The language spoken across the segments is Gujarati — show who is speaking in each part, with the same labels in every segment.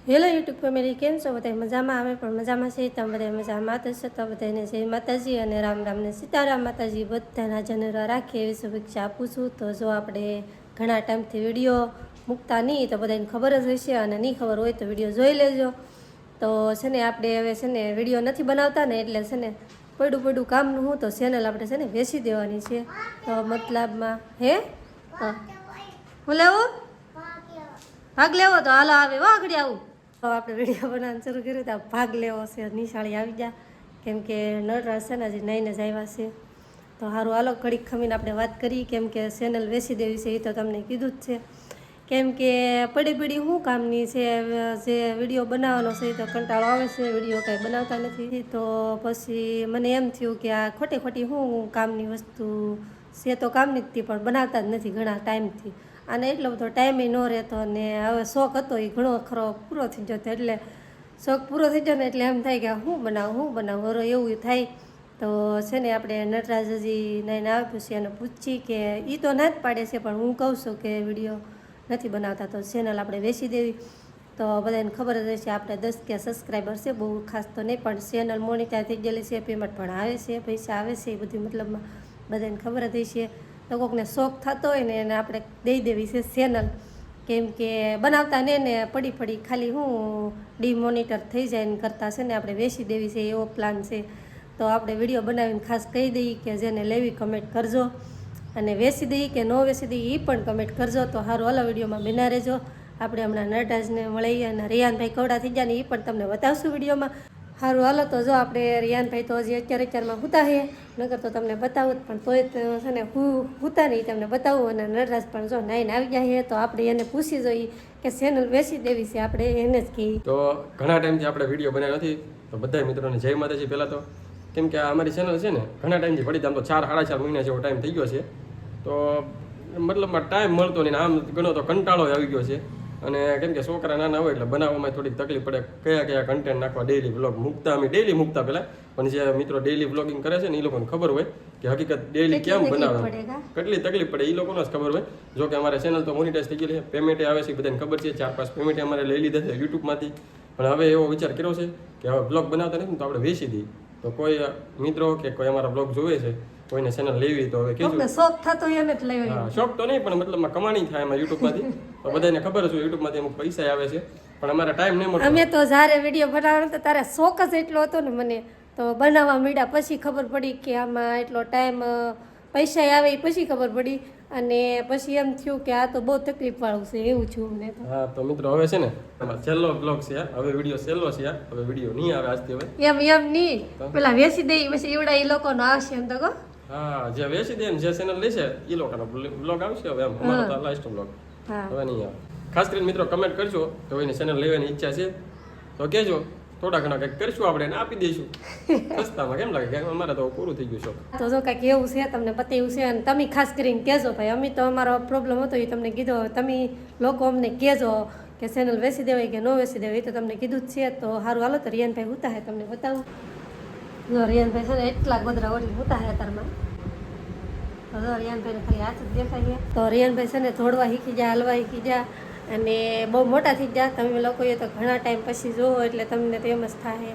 Speaker 1: હેલો યુટ્યુબ ફેમિલી, કેમ છો? બધા મજામાં? આવે પણ મજામાં છે. તમે બધા મજામાં થશો તો બધાને જય માતાજી અને રામ રામ ને સીતારામ. માતાજી બધાના જનરા રાખે એવી શુભેચ્છા આપું છું. તો જો આપણે ઘણા ટાઈમથી વિડીયો મૂકતા નહીં, તો બધાને ખબર જ હશે, અને નહીં ખબર હોય તો વિડીયો જોઈ લેજો. તો છે ને આપણે હવે છે ને વિડીયો નથી બનાવતા ને, એટલે છે ને પડું કામનું હું તો ચેનલ આપણે છે ને વેચી દેવાની છે. તો મતલબમાં હું લેવું ભાગ લેવો તો હાલો આવે વાઘડી આવું. તો આપણે વિડીયો બનાવવાનું શરૂ કર્યું તો ભાગ લેવો છે. નિશાળી આવી ગયા, કેમ કે નટરાજ છે ને હજી નાઈને જ આવ્યા છે. તો સારું હાલો ઘડીક ખમીને આપણે વાત કરી, કેમ કે ચેનલ વેચી દેવી છે એ તો તમને કીધું જ છે. કેમ કે પડી શું કામની છે, જે વિડીયો બનાવવાનો છે તો કંટાળો આવે છે, વિડીયો કાંઈ બનાવતા નથી. તો પછી મને એમ થયું કે આ ખોટી શું કામની વસ્તુ છે, તો કામની જ હતી પણ બનાવતા જ નથી ઘણા ટાઈમથી. અને એટલો બધો ટાઈમે ન રહેતો, અને હવે શોખ હતો એ ઘણો ખરો પૂરો થઈ જતો. એટલે શોખ પૂરો થઈ જાય ને એટલે એમ થાય કે શું બનાવું વરો એવું થાય. તો છે ને આપણે નટરાજજી નાઈને આપ્યું છે અને પૂછી કે એ તો ના જ પાડે છે, પણ હું કહું છું કે વિડીયો નથી બનાવતા તો ચેનલ આપણે વેચી દેવી. તો બધાને ખબર જ હશે આપણે 10 કે સબસ્ક્રાઈબર છે, બહુ ખાસ તો નહીં, પણ ચેનલ મોનિટાઈઝ થઈ ગયેલી છે, પેમેન્ટ પણ આવે છે, પૈસા આવે છે, એ બધી મતલબમાં બધાને ખબર જ હશે. તો કોઈકને શોખ થતો હોય ને એને આપણે દઈ દેવી છે ચેનલ, કેમ કે બનાવતા ને પડી ખાલી હું ડીમોનિટર થઈ જાય ને કરતાં છે ને આપણે વેચી દેવી છે, એવો પ્લાન છે. તો આપણે વિડીયો બનાવીને ખાસ કહી દઈએ કે જેને લેવી કમેન્ટ કરજો, અને વેચી દઈએ કે ન વેચી દઈએ એ પણ કમેન્ટ કરજો. તો સારું હાલો વિડીયોમાં બિના રહેજો. આપણે હમણાં નટરાજને મળી અને રિયાનભાઈ કવડા થઈ ગયા ને એ પણ તમને બતાવશું વિડીયોમાં. સારું હાલો તો જો આપણે રિયાનભાઈ તો હજી અત્યારમાં હુતા છે, નકર તો તમને બતાવું જ, પણ તોય છે ને હુતા નહીં તમને બતાવું. અને નટરાજ પણ જો નાઈને આવી ગયા છે, તો આપણે એને પૂછી જોઈએ કે ચેનલ વેચી દેવી છે, આપણે એને જ કહીએ.
Speaker 2: તો ઘણા ટાઈમથી આપણે વિડીયો બનાવ્યો નથી, તો બધા મિત્રોને જય માતાજી. પહેલાં તો કેમ કે અમારી ચેનલ છે ને ઘણા ટાઈમથી પડી, આમ તો 4-4.5 મહિના જેવો ટાઈમ થઈ ગયો છે. તો મતલબમાં ટાઈમ મળતો નહીં, આમ ઘણો તો કંટાળો આવી ગયો છે. અને કેમ કે છોકરા નાના હોય એટલે બનાવવામાં થોડીક તકલીફ પડે, કયા કન્ટેન્ટ નાખવા. ડેઈલી વ્લોગ મૂકતા અમે ડેઈલી મૂકતા પહેલાં, પણ જે મિત્રો ડેઈલી વ્લોગિંગ કરે છે ને એ લોકોને ખબર હોય કે હકીકત ડેઈલી કેમ બનાવે, કેટલી તકલીફ પડે એ લોકોને જ ખબર હોય. જો કે અમારે ચેનલ તો મોનિટાઈઝ થઈ ગયેલી છે, પેમેન્ટ આવે છે, બધાને ખબર છે. 4-5 પેમેન્ટ અમારે લઈ લીધા છે યુટ્યુબમાંથી. પણ હવે એવો વિચાર કર્યો છે કે હવે બ્લોગ બનાવતા નથી તો આપણે વેચી દઈએ. તો કોઈ મિત્રો કે કોઈ અમારા બ્લોગ જોવે છે, કોઈને ચેનલ લેવી તો હવે કીધું
Speaker 1: શોખ થતો એને જ લેવી.
Speaker 2: હા, શોખ તો નહીં, પણ મતલબમાં કમાણી થાય એમાં યુટ્યુબમાંથી. તો બધાને ખબર છે યુટ્યુબમાંથી અમુક પૈસા આવે છે, પણ અમારે ટાઈમ નહીં મળતો.
Speaker 1: અમે તો જ્યારે વિડીયો બનાવવાનો તો તારે શોખ જ એટલો હતો ને મને, તો બનાવવા માંડ્યા પછી ખબર પડી કે આમાં એટલો ટાઈમ પૈસા આવે એ પછી ખબર પડી. અને પછી એમ થયું કે આ તો બહુ તકલીફ વાળું છે, એવું છું મને તો.
Speaker 2: હા તો મિત્રો હવે છે ને છેલ્લો બ્લોગ છે, હવે વિડીયો છેલ્લો છે, હવે વિડીયો નહીં આવે આજથી. હવે
Speaker 1: એમ નહીં, પેલા વેચી દઈ પછી એવડા એ લોકોનો આવશે એમ તો કહો.
Speaker 2: હા, જે વેચી દે ને જે ચેનલ લેશે એ લોકોનો બ્લોગ આવશે. હવે એમ અમારો તો લાસ્ટ બ્લોગ હવે નહીં આવે. ખાસ કરીને મિત્રો કમેન્ટ કરજો તો એની ચેનલ લેવાની ઈચ્છા છે તો કહેજો, થોડા ઘણા કંઈક કરીશું આપણે એને આપી દઈશું સસ્તામાં. કેમ લાગે કે અમારે તો પૂરું થઈ ગયું છે.
Speaker 1: તો જો કંઈક એવું છે તમને બતાવ્યું છે, અને તમે ખાસ કરીને કહેજો ભાઈ. અમે તો અમારો પ્રોબ્લેમ હતો એ તમને કીધો, તમે લોકો અમને કહેજો કે ચેનલ વેચી દેવાય કે ન વેચી દેવાય, એ તો તમને કીધું જ છે. તો સારું હાલો તો રિયાનભાઈ હુતા હે, તમને બતાવું. જો રિયાનભાઈ છે ને એટલા ગોદરા ઓઢી હુતા હે અત્યારમાં. તો જો રિયાનભાઈને ખાલી હાથ જ દેખાય. તો રિયાનભાઈ છે ને દોડવા શીખી ગયા, હલવા શીખી ગયા, અને બહુ મોટા થઈ ગયા. તમે લોકોએ તો ઘણા ટાઈમ પછી જોવો એટલે તમને તો એમ જ થાય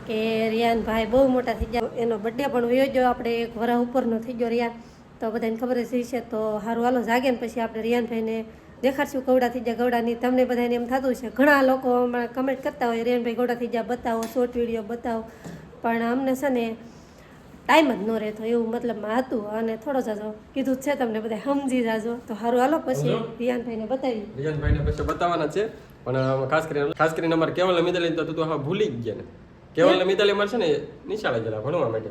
Speaker 1: કે રિયાનભાઈ બહુ મોટા થઈ ગયા. એનો બર્થડે પણ વયો ગયો, આપણે 1 વર્ષ ઉપરનો થઈ ગયો રિયાન, તો બધાને ખબર જ છે. તો સારું હાલો જાગે ને પછી આપણે રિયાનભાઈને દેખાડશું કવડા થઈ ગયા કવડાની. તમને બધાને એમ થતું છે, ઘણા લોકો હમણાં કમેન્ટ કરતા હોય રિયાનભાઈ કવડા થઈ ગયા બતાવો, શોર્ટ વિડીયો બતાવો, પણ અમને છે ને ટાઈમ જ ન રહેતો એવું મતલબમાં હતું. અને થોડો જાજો કીધું છે તમને બધા સમજી જાજો. તો સારું હાલો પછી રિયાનભાઈને બતાવી.
Speaker 2: રિયાનભાઈને પછી બતાવવાના છે, પણ ખાસ કરીને અમારે કેવલ મિતાલી તો તું હવે ભૂલી જ ગયા ને. કેવલ મિતાલી મળશે ને નિશાળે ગયેલા ભણવા માટે,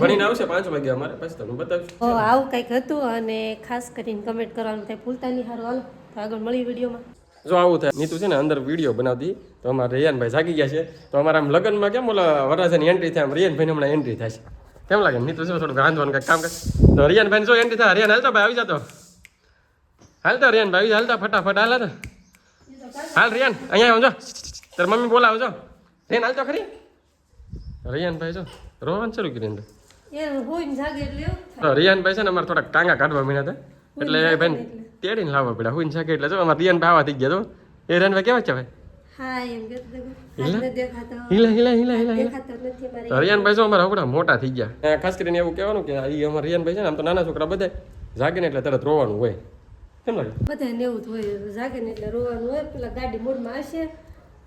Speaker 2: ભણીને આવશે 5 વાગે અમારે, પછી તમને બતાવીશું.
Speaker 1: આવું કંઈક હતું. અને ખાસ કરીને કમેન્ટ કરવાનું થાય ભૂલતા નહીં. સારું હાલો તો આગળ મળી વિડીયોમાં.
Speaker 2: જો આવું થાય નીતુ છે ને અંદર વિડીયો બનાવતી, તો અમારે રિયાનભાઈ જાગી ગયા છે. તો અમારા આમ લગ્નમાં કેમ ઓલા વરરાજાની એન્ટ્રી થાય, આમ રિયાનભાઈને હમણાં એન્ટ્રી થાય છે. કેમ લાગે નીતુ? શું થોડુંક રાંધવાનું કંઈક કામ કરે. તો રિયાનભાઈ જો એન્ટ્રી થાય. રિયાન હાલતો ભાઈ આવી જતો, હાલતો રિયાનભાઈ હાલતા ફટાફટ હાલ હતા. હાલ રિયાન અહીંયા આવો, જો તાર મમ્મી બોલાવો. જો રિયાન હાલતો ખરી. રિયાનભાઈ જો રોવાનું શરૂ કરી અંદર. રિયાનભાઈ છે ને અમારે થોડાક ટાંગા કાઢવા મીના હતા, એટલે ભાઈ તેડીને લાવવા પડ્યા. હું જાગે એટલે જો અમારે રિયાનભાઈ આવા થઈ ગયા. તો એ રિયાનભાઈ કેવા છે ભાઈ?
Speaker 1: હા એમ કે દેખાતો દેખાતો નથી મારે
Speaker 2: તો રિયાનભાઈ જો અમારા હવડા મોટા થઈ ગયા ખાસ કરીને એવું કહેવાનું કે ઈ અમારા રિયાનભાઈ છે ને આમ તો નાના છોકરા બધા જાગે ને એટલે તરત રોવાનું હોય કેમ લાગે
Speaker 1: બધાને એવું જ હોય જાગે ને એટલે રોવાનું હોય પેલા ગાડી મૂડમાં હશે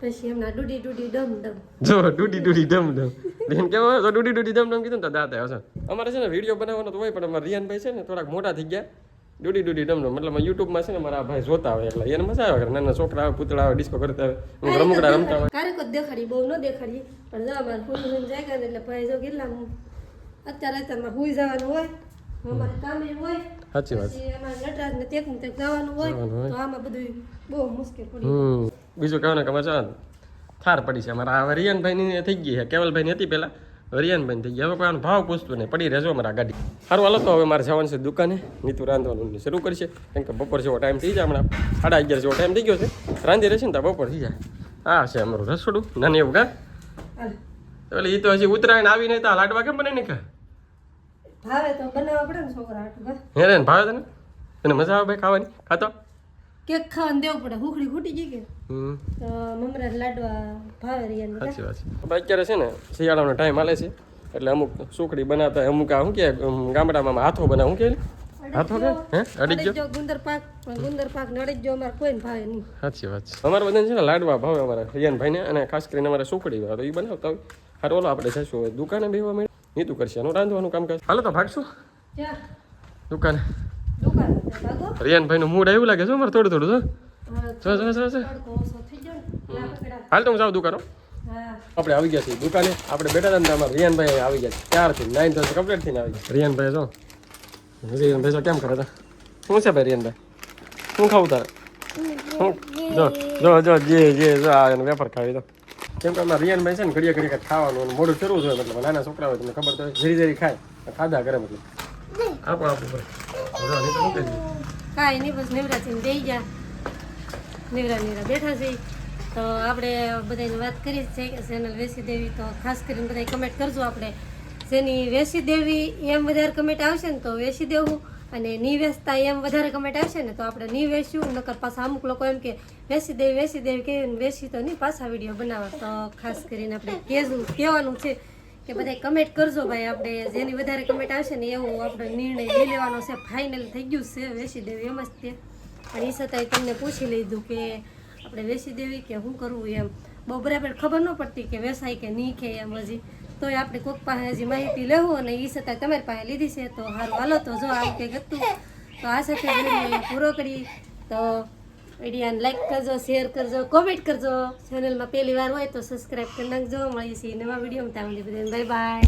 Speaker 1: પછી એમના ડૂડી ડૂડી ડમ ડમ
Speaker 2: જો ડૂડી ડૂડી ડમ ડમ બેન કેવો તો ડૂડી ડૂડી ડમ ડમ કીધું ને તો દાંત આવશે અમારે છે ને વિડીયો બનાવવાનો તો હોય પણ અમારા રિયાનભાઈ છે ને થોડાક મોટા થઈ ગયા ડૂડી ડૂડી ડમ ડમ મતલબ યુટ્યુબમાં છે ને મારા ભાઈ જોતા હોય એટલે એને મજા આવે નાના છોકરા આવે પૂતળા આવે ડિસ્કો કરતા હોય રમકડા રમતા હોય
Speaker 1: ક્યારેક જ દેખાડી બહુ ન દેખાડીએ પણ જો અમારે ફૂલ જાય ને એટલે ભાઈ જો કેટલા અત્યારે હુઈ જવાનું હોય અમારે કામે હોય
Speaker 2: સાચી વાત
Speaker 1: પછી અમારે નટરાજને તેક ને તેક જવાનું હોય તો આમાં બધું બહુ મુશ્કેલ પડી
Speaker 2: બીજું કહેવાય ને કે અમારે થાર પડી છે અમારા આ રિયાનભાઈની થઈ ગઈ છે કેવલભાઈની હતી પહેલા રિયાનભાઈ થઈ ગયા હવે કોઈ આનો ભાવ પૂછતું નહીં પડી રહેજો અમારા ગાડી સારું હાલો તો હવે મારે જવાનું છે દુકાને નીતુ રાંધવાનું શરૂ કરશે કેમ કે બપોર જેવો ટાઈમ થઈ જાય હમણાં 11:30 જેવો ટાઈમ થઈ ગયો છે રાંધી રહેશે ને તો બપોર થઈ જાય હા છે અમારું રસોડું નાની એવું કા એટલે એ તો હજી ઉતરાયણ આવી નહીં તો લાડવા કેમ બને નહીં ખા
Speaker 1: ભાવે તો બનાવવા પડે ને છોકરા હાટું
Speaker 2: હે રે ભાવે તને તને મજા આવે ભાઈ ખાવાની ખાતો
Speaker 1: કેક ખાવાનું દેવું પડે હુખડી ખૂટી ગઈ કે
Speaker 2: હમ
Speaker 1: તો મમરા લાડવા ભાવે રિયાને
Speaker 2: સાચી વાત છે હવે અત્યારે છે ને શિયાળાનો ટાઈમ હાલે છે એટલે અમુક સુખડી બનાવતા અમુક આ શું કે ગામડામાં હાથો બનાવ શું કે હાથો કે હે અડી
Speaker 1: જો ગુંદર પાક નડી જો અમારે કોઈને ભાવે નહીં
Speaker 2: સાચી વાત છે અમારા બધાને છે ને લાડવા ભાવે અમારા રિયાનભાઈને અને ખાસ કરીને અમારે સુખડી ભાવે તો એ બનાવતા હોય હારું ઓલો આપણે જઈશું હવે દુકાને બેવા મળે નીતું કરશે એનું રાંધવાનું કામકાજ હાલો તો ભાગશું
Speaker 1: ક્યાં
Speaker 2: દુકાને
Speaker 1: દુકાન ભાગો
Speaker 2: રિયાનભાઈનું મૂડ એવું લાગે છે અમારે થોડું થોડું જો જો જો જો
Speaker 1: તડકો ઓછો થઈ ગયો ને એટલે આપણે પેલા
Speaker 2: હાલ તો હું જાઉં દુકાનો
Speaker 1: હા
Speaker 2: આપણે આવી ગયા છીએ દુકાને આપણે બેઠા હતા ને અમારા રિયાનભાઈ આવી ગયા ત્યારથી 9 તો કમ્પ્લીટ થઈને આવી ગયા રિયાનભાઈ જો કેમ કરે હતા શું છે ભાઈ રિયાનભાઈ શું ખાવું તારે શું જો જો જે જો આ એનો વેપાર ખાવી તો કેમ કે અમારા રિયાનભાઈ છે ને ઘડીએ ઘડીએ ખાવાનું અને મોડું શરૂ હોય મતલબ નાના છોકરા હોય તમને ખબર તો હોય ધીરે ધીરે ખાય ખાધા કરે મતલબ આપો આપો ભાઈ
Speaker 1: કાંઈ નહીં બસ નિવરાથી બેસી ગયા નિવરા બેઠા છે તો આપણે બધાને વાત કરી છે કે ચેનલ વેસી દેવી તો ખાસ કરીને બધા કમેન્ટ કરજો આપણે જેની વેસી દેવી એમ વધારે કમેન્ટ આવશે ને તો વેસી દેવું અને ની વેચતા એમ વધારે કમેન્ટ આવશે ને તો આપણે ની વેચ્યું નકર પાછા અમુક લોકો એમ કે વેસી દેવી કે વેસી તો નહીં પાછા વિડીયો બનાવવા તો ખાસ કરીને આપણે કહેવાનું છે કે બધા કમેન્ટ કરજો ભાઈ આપણે જેની વધારે કમેન્ટ આવશે ને એવો આપણે નિર્ણય લઈ લેવાનો છે ફાઇનલ થઈ ગયું છે વેસી દેવી એમ જ તે પણ એ છતાંય તમને પૂછી લીધું કે આપણે વેસી દેવી કે શું કરવું એમ બહુ બરાબર ખબર ન પડતી કે વેસાય કે નહીં કે એમ હજી તોય આપણે કોઈક પાસે હજી માહિતી લેવું અને એ છતાંય તમારી પાસે લીધી છે તો સારું હાલો તો જો આવું કંઈક હતું તો આ સાથે વિડીયો પૂરો કરી તો વિડીયોને લાઈક કરજો શેર કરજો કોમેન્ટ કરજો ચેનલમાં પહેલી વાર હોય તો સબસ્ક્રાઈબ કરી નાખજો મળીએ છીએ નવા વિડીયોમાં ત્યાં સુધી બધાને બાય બાય.